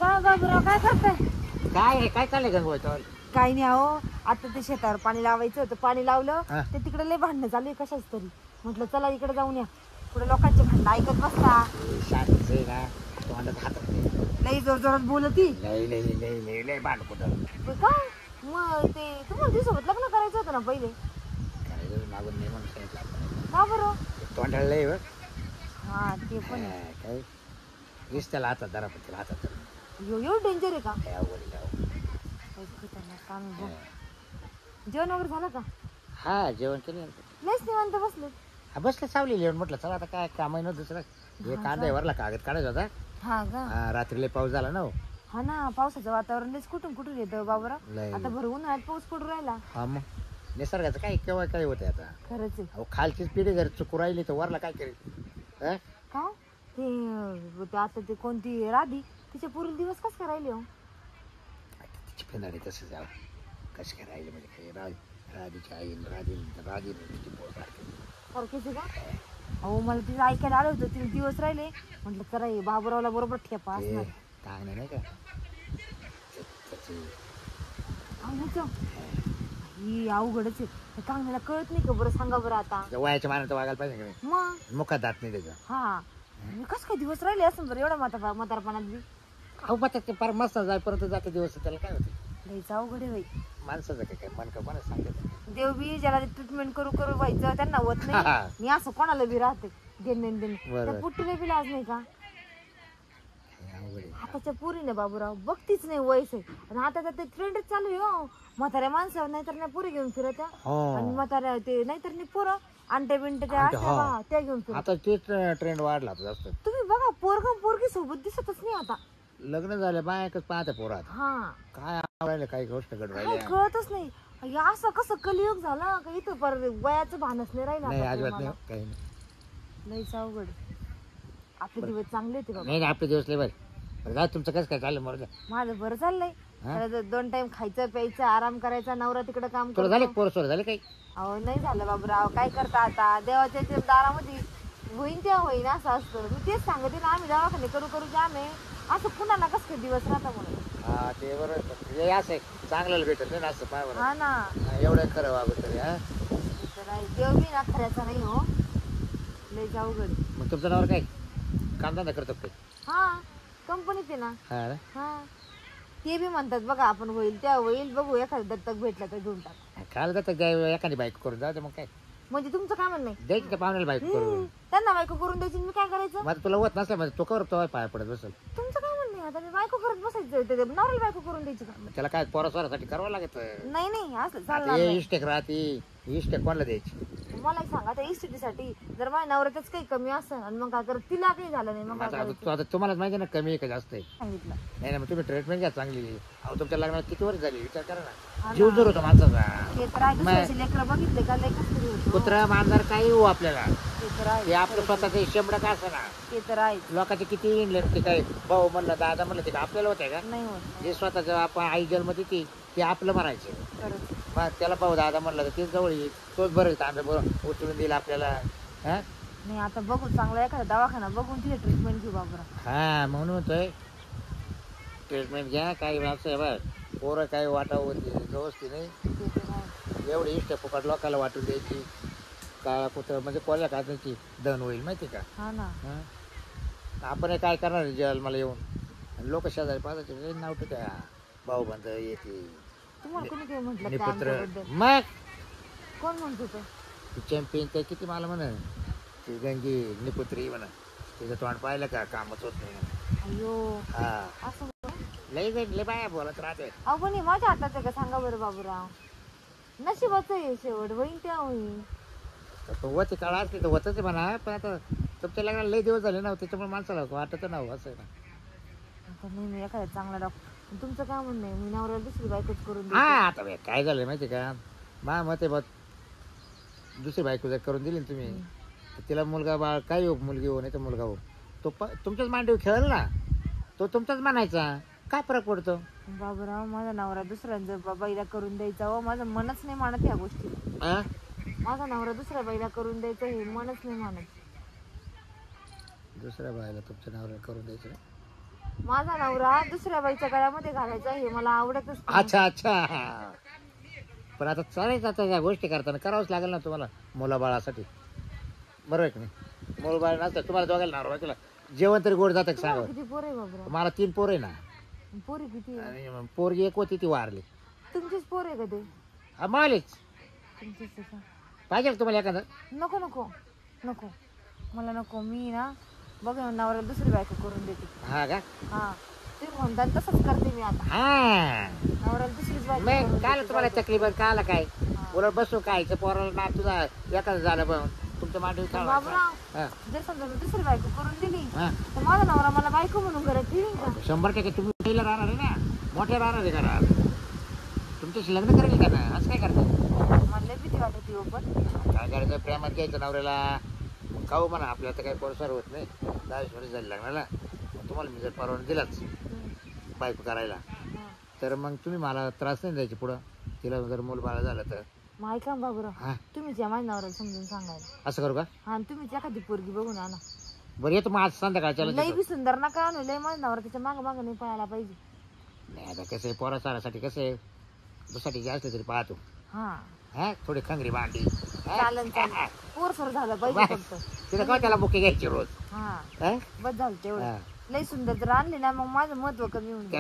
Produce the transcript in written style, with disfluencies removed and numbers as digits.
काय बाबूराव काय करताय? काय चाललंय गंगवाई? काही नाही अहो, आता ते शेतावर पाणी लावायचं होतं, पाणी लावलं ते तिकडे लय भांडणं चालू आहे कशाच तरी. म्हटलं चला इकडे जाऊन या, पुढे लोकांचे भांडणं ऐकत बसता. शांतच आहे ना, तोंडात हातात लई जोर जोरात बोलती. लय भांड कुठं काय मग ते तुम्हाला तिच्यासोबत लग्न करायचं होतं ना पहिले? काय मागून नाही म्हणून सांगितलं आपण. का बरं? तोंडाला लय हा ते पण काय दिसत्याला हातात धरा, पण तिला हातात एवढं डेंजर आहे का? अवघड खतरनाक काम आहे. जेवण वगैरे झालं का? हा जेवण केलं. लयच निवांत बसले. हा बसलं सावली लिहून, म्हटलं चला आता काय काम नव्हतं दुसरं. हे कांदा वरला कागद काढायचा होता. हा का? रात्री लय पाऊस झाला ना. हा ना, पावसाचं वातावरण लयच कुठून येतं बाबूराव. आता भर उन्हाळ्यात पाऊस पडू राहिला. हा मग निसर्गाचं काय केव्हा काय होतंय आता. खरंच आहे. अहो खालचीच पिढी जर चुकू राहिली तर वरला काय करेल? का ते आता ते कोणती राधी, तिचे पूर्ण दिवस कसं काय राहिले हो? तिची फिनाडी तसं जावं कसं काय राहिले म्हणजे काय राधीची आई राधी तिची पोर सारखेच आहे का? अहो मला तिचं ऐकायला आलं होतं, 3 दिवस राहिले. म्हटलं चला हे बाबूरावला बरोबर ठेपा असणार. चांगलं नाही का ही अवघडच आहे. कांगण्याला कळत नाही का बरं? सांगा बरं आता. वयाच्या मानात वागायला पाहिजे का? मग मुखात दात नाही त्याचं. हा कसं काय दिवस राहिले असं बरं एवढा म्हातारपणात बी? अहो मग ते फार मस्त जायपर्यंत जाते दिवस, त्याला काय होते? लयच अवघड आहे बाई. माणसाचं काय मन का कोणाच सांगत. देव बी ज्याला ट्रीटमेंट करू व्हायचं त्यांना होत नाही. मी असं कोणाला बी राहते देणे पुट्टीने बी लाज नाही का? आताच्या पुरीने बाबूराव बघतीच नाही वयस आहे. आणि आता ते ट्रेंडच चालू आहे हो. म्हाताऱ्या माणसावर नाहीतर नाही पुरी घेऊन फिरत आणि म्हाताऱ्या ते नाहीतर नाही पोरं अंटे बिंटे त्या घेऊन फिरत. आता तेच ट्रेंड वाढला जास्त. तुम्ही बघा पोरगी सोबत दिसतच नाही आता. लग्न झालं बायकच पाहते पोरात. हा काय आवडायला काही गोष्ट घडवायला कळतच नाही. असं कसं कलियुग झालं का इथं पर वयाचं भानच नाही राहिलं. नाही अजिबात नाही काही नाही. लयच अवघड. आपले दिवस चांगले होते बाबा. नाही आपले दिवस लय बरं. तुमचं कसं काय चाललं? मग माझं बरं चाललंय. 2 टाइम खायचं प्यायचं आराम करायचा. नवरा तिकडे काम करतो. झाले पोर सोर झाले काही? अहो नाही झालं बाबूराव. काय करता आता, देवाच्या दारामध्ये होईन तेव्हा होईन असं असतं. मी तेच सांगते ना, आम्ही दवाखाने करू जाम आहे. असं कुणाला कसं काय दिवस राहता म्हणून. हा ते बरोबर. असं चांगल्याला भेटत नाही ना असं पाय बरं. हा ना एवढं खरं वागत तरी. देव बी ना खऱ्याचा नाही हो. लय अवघड. मग तुमचं नावर काय काम धंदा करतो काय? हा कंपनीत आहे ना. हा ते बी म्हणतात बघा आपण होईल त्या होईल बघू, एखादं दत्तक भेटलं तर घेऊन टाका. काल जात एखादी बाईक करून जाऊ मग काय. म्हणजे तुमचं काय म्हणणं आहे? द्यायची त्या पाहुण्याला बाईक करून. त्यांना बायको करून द्यायची, मी काय करायचं? मग तुला होत नसलं म्हणजे तो कर तो पाया पडत बसल. तुमचं काय म्हणणं आहे? आता मी बायको करत बसायचं, नवऱ्याला बायको करून द्यायची का? त्याला काय पोरासाठी करावं लागत. नाही असं चालणार नाही. इष्टेक राहते, इष्टेक कोणाला द्यायची? मला सांगा त्या इस्टेटीसाठी जर माझ्या नवऱ्यातच काही कमी असेल आणि मग काय करत तिला काही झालं नाही मग आता तुम्हालाच माहिती ना कमी आहे का जास्त आहे सांगितलं नाही ना. मग तुम्ही ट्रीटमेंट घ्या चांगली. अहो तुमच्या लग्नात किती वर्ष झाली विचार करा ना. जीव जर होता माणसाचा. लेकरं बघितले का लय कसं होतं. कुत्रा मांजर काही हो आपल्याला ते तर आहे. हे आपलं स्वतःचं 100 का असं ना. ते तर आहे. लोकांचे किती इंडले ते काय भाऊ म्हणलं दादा म्हणलं ते का आपल्याला होते का? नाही होत. जे स्वतःच आपण आई जन्म देते ते आपलं म्हणायचं. खरंच. मग त्याला भाऊ दादा म्हणलं तर तेच जवळ येईल. तोच बरं तांबे बरं उचलून दिला आपल्याला. हा नाही आता बघू चांगला एखादा दवाखाना बघून तिथे ट्रीटमेंट घेऊ बाबरा. हा म्हणून होतोय ट्रीटमेंट घ्या. काही असं आहे बघ पोरं काही वाटावं होती व्यवस्थित नाही. एवढी इष्ट फुकट लोकांना वाटून द्यायची. काळा कुठं म्हणजे कोल्या काढण्याची दन होईल माहिती का? हा ना. आपण काय करणार जेवायला मला येऊन लोक शेजारी पाहताचे नाव त्या भाऊ बंद येते. तुम्हाला कोणी काय म्हटलं निपुत्र त्याबद्दल? मग कोण म्हणत होतं? चॅम्पियन काय किती मला म्हणा ती गंगी निपुत्री म्हणा. तिचं तोंड पाहिलं का कामच होत नाही. अयो हा असं लय बाया बोलत राहते. अहो पण माझ्या हातात आहे का सांगा बरं बाबूराव. नशिबाचं आहे शेवट होईन त्या होईन. होते काळ असते तर होतच म्हणा. पण आता तुमच्या लग्नाला लय दिवस झाले ना त्याच्यामुळे माणसाला वाटत ना असं आहे ना. आता नाही मी एखाद्या चांगला डॉक्टर. तुमचं काय म्हणणं आहे? मी नवऱ्याला दुसरी बायकोच करून हा आता काय झालंय माहिती का मा मते बघ दुसरी बायको जर करून दिली ना तुम्ही तिला मुलगा बाळ काही हो मुलगी हो नाही तर मुलगा हो तो तुमच्याच मांडीवर खेळेल ना. तो तुमचाच मानायचा. काय फरक पडतो? बाबूराव माझा नवरा दुसऱ्यांचा बाईला करून द्यायचा हो माझं मनच नाही मानत ह्या गोष्टी. माझा नवरा दुसऱ्या बाईला करून द्यायचं हे मनच नाही मानत. दुसऱ्या बाईला तुमच्या नवऱ्याला करून द्यायचं माझा नवरा दुसऱ्या बाईच्या गळ्यामध्ये घालायचा हे मला आवडतच नाही. अच्छा अच्छा. पण आता चालायचं, आता या गोष्टी करताना करावंच लागेल ना तुम्हाला मुलाबाळासाठी, बरोबर आहे की नाही? मुलबाळ नसतं तुम्हाला दोघायला नवरा बायकोला जेवण तरी गोड जातं का तुम्हाला सांगा? किती पोर आहे बाबरा? मला 3 पोर आहे ना. पोरी किती आहे? आणि पोरगी एक होती ती वारली. तुमचीच पोर आहे का ते? हा मालेच तुमचीच आहे का? पाहिजे का तुम्हाला एखादं? नको नको नको, मला नको. मी ना बघ नवऱ्याला दुसरी बायको करून देते. हा का? हा ते म्हणतात तसंच करते मी आता. हा नवऱ्याला दुसरीच बायको मग करून काय देते. तुम्हाला तकलीफ काला काय? उलट बसू खायचं पोराला ना तुझा एखादं झालं पण तुमच्या मांडवी बाबराव, हा जर समजा मी दुसरी बायको करून दिली हा. तर माझा नवरा मला बायको म्हणून घरात ठेवीन का? 100% तुम्ही पहिलं राहणार आहे ना, मोठे राहणार आहे घरात. तुमच्याशी लग्न करेल का ना? असं काय करतात? मला लय भीती वाटते हो. पण काय करायचं, प्रेमात घ्यायचं नवऱ्याला. खाऊ म्हणा, आपल्याला तर काही पोरसार होत नाही. 10 वर्ष झाली लग्नाला. तुम्हाला मी जर परवाना दिलाच बायको करायला, तर मग तुम्ही मला त्रास नाही द्यायचे पुढं. तिला जर मूल बाळ झालं तर मग ऐका ना बाबूराव, हा तुम्हीच या माझ्या नवऱ्याला समजून सांगायला. असं करू का? हा आणि तुम्हीच एखादी पोरगी बघून आणा. बरं येतो मग आज संध्याकाळच्या लई बी सुंदर नका आणू, लय माझा नवरा त्याच्या मागं मागं नाही पळायला पाहिजे. नाही आता कसं आहे, पोरासारासाठी कसं आहे, दुसाठी जे असलं तरी पाहतो. हा हा थोडी खंगरी भांडी चालन चालन, पोरसर झालं पाहिजे फक्त. तिला काय त्याला बुके घ्यायची रोज. हा हा? बस झालं तेवढं. हा. लई सुंदर जर आणली ना मग माझं महत्व कमी होऊन जाईल.